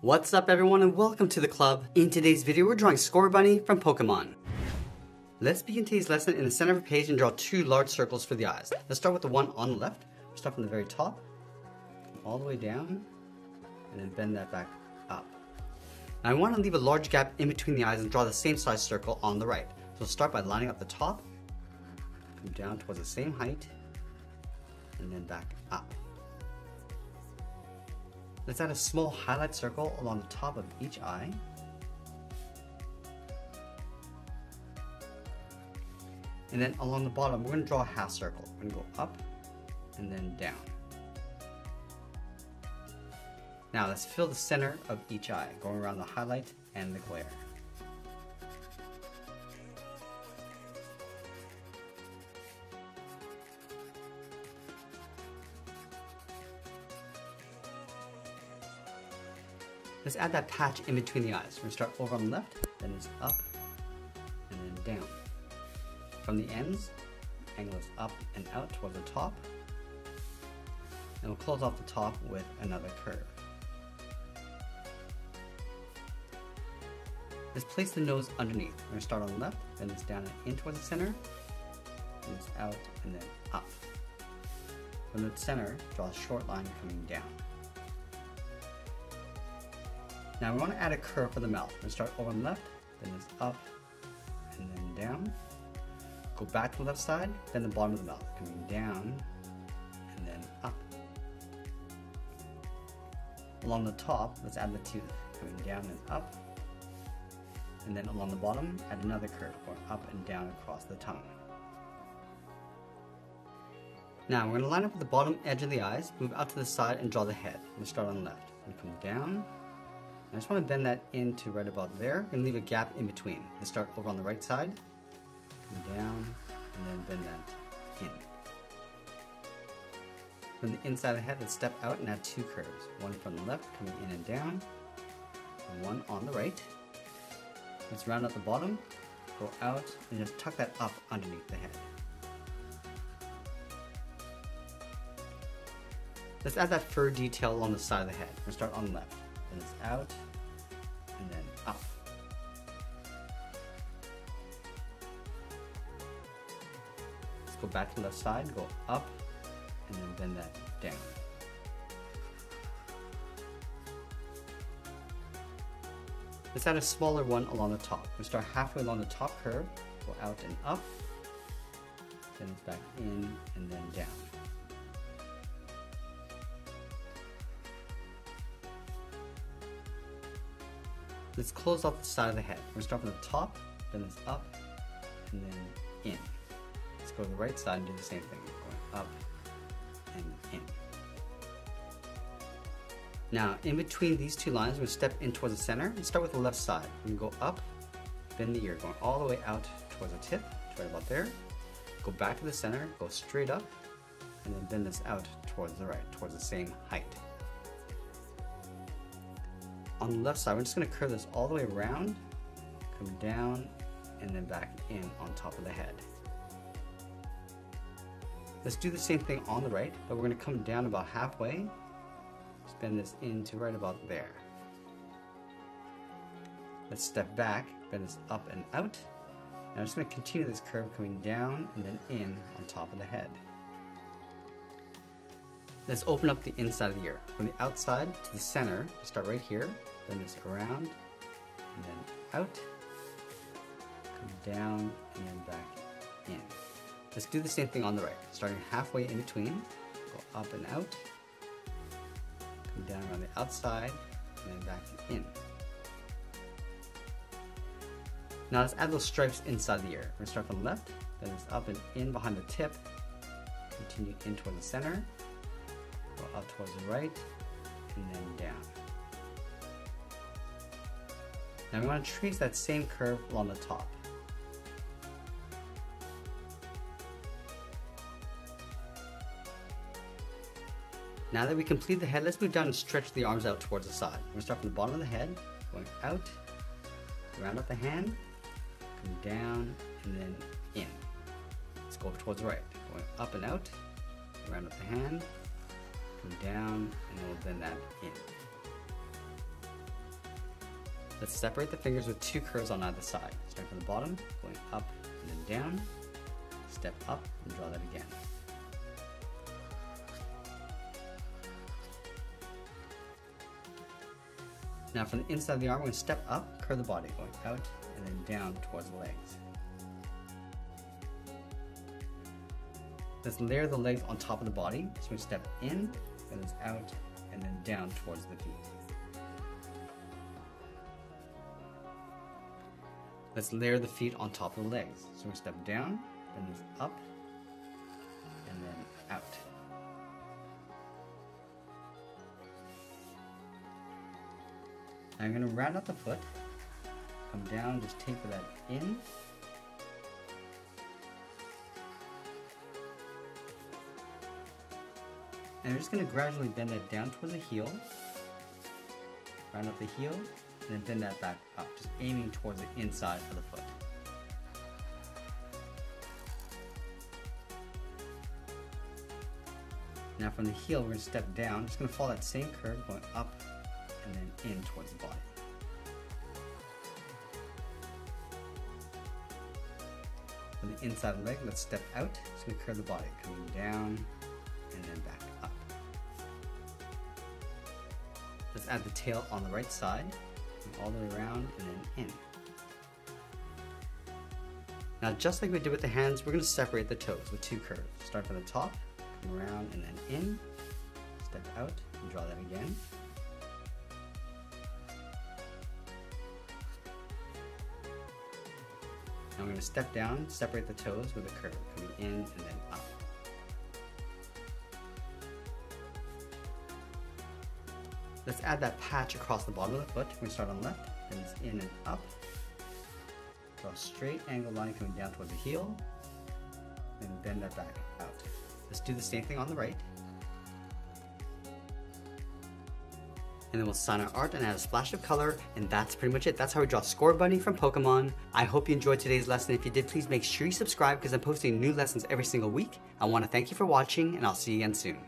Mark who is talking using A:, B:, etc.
A: What's up everyone and welcome to the club. In today's video we're drawing Scorbunny from Pokemon. Let's begin today's lesson in the center of a page and draw two large circles for the eyes. Let's start with the one on the left. We'll start from the very top, all the way down, and then bend that back up. Now I want to leave a large gap in between the eyes and draw the same size circle on the right. So we'll start by lining up the top, come down towards the same height, and then back up. Let's add a small highlight circle along the top of each eye. And then along the bottom, we're going to draw a half circle. We're going to go up and then down. Now let's fill the center of each eye, going around the highlight and the glare. Let's add that patch in between the eyes. We're going to start over on the left, then it's up, and then down. From the ends, angle is up and out toward the top. And we'll close off the top with another curve. Let's place the nose underneath. We're going to start on the left, then it's down and in towards the center, then it's out and then up. From the center, draw a short line coming down. Now we want to add a curve for the mouth. We're going to start over on the left, then it's up, and then down. Go back to the left side, then the bottom of the mouth, coming down, and then up. Along the top, let's add the tooth, coming down and up. And then along the bottom, add another curve, going up and down across the tongue. Now we're going to line up with the bottom edge of the eyes, move out to the side, and draw the head. We're going to start on the left. We're going to come down. I just want to bend that into right about there and leave a gap in between. Let's start over on the right side, come down, and then bend that in. From the inside of the head, let's step out and add two curves. One from the left, coming in and down, and one on the right. Let's round out the bottom, go out, and just tuck that up underneath the head. Let's add that fur detail along the side of the head. We'll start on the left. Then it's out, and then up. Let's go back to the left side, go up, and then bend that down. Let's add a smaller one along the top. We'll start halfway along the top curve, go out and up, then it's back in, and then down. Let's close off the side of the head. We're going to start from the top, then it's up, and then in. Let's go to the right side and do the same thing, going up and in. Now, in between these two lines, we're going to step in towards the center and start with the left side. We're going to go up, bend the ear, going all the way out towards the tip, right about there. Go back to the center, go straight up, and then bend this out towards the right, towards the same height. On the left side, we're just going to curve this all the way around, come down, and then back in on top of the head. Let's do the same thing on the right, but we're going to come down about halfway, just bend this into right about there. Let's step back, bend this up and out. Now I'm just going to continue this curve coming down and then in on top of the head. Let's open up the inside of the ear. From the outside to the center, start right here, bend this around, and then out, come down, and then back in. Let's do the same thing on the right, starting halfway in between, go up and out, come down around the outside, and then back in. Now let's add those stripes inside the ear. We're going to start from the left, then it's up and in behind the tip, continue in toward the center, go up towards the right, and then down. Now we want to trace that same curve along the top. Now that we complete the head, let's move down and stretch the arms out towards the side. We're going to start from the bottom of the head, going out, round up the hand, come down, and then in. Let's go towards the right, going up and out, round up the hand, come down, and then we'll bend that in. Let's separate the fingers with 2 curves on either side. Starting from the bottom, going up and then down, step up and draw that again. Now from the inside of the arm, we're going to step up, curve the body, going out and then down towards the legs. Let's layer the legs on top of the body. So we step in, and it's out, and then down towards the feet. Let's layer the feet on top of the legs. So we step down, then it's up, and then out. Now I'm going to round out the foot, come down, just taper that in. And we're just going to gradually bend that down towards the heel, round up the heel, and then bend that back up, just aiming towards the inside of the foot. Now from the heel, we're going to step down, just going to follow that same curve, going up and then in towards the body. From the inside of the leg, let's step out, just going to curve the body, coming down and then back up. Let's add the tail on the right side, all the way around and then in. Now just like we did with the hands, we're going to separate the toes with 2 curves. Start from the top, come around and then in, step out and draw that again. Now I'm going to step down, separate the toes with a curve, coming in and then up. Let's add that patch across the bottom of the foot. We're going to start on the left, then it's in and up. Draw a straight angle line coming down towards the heel, then bend that back out. Let's do the same thing on the right. And then we'll sign our art and add a splash of color, and that's pretty much it. That's how we draw Scorbunny from Pokemon. I hope you enjoyed today's lesson. If you did, please make sure you subscribe because I'm posting new lessons every single week. I want to thank you for watching, and I'll see you again soon.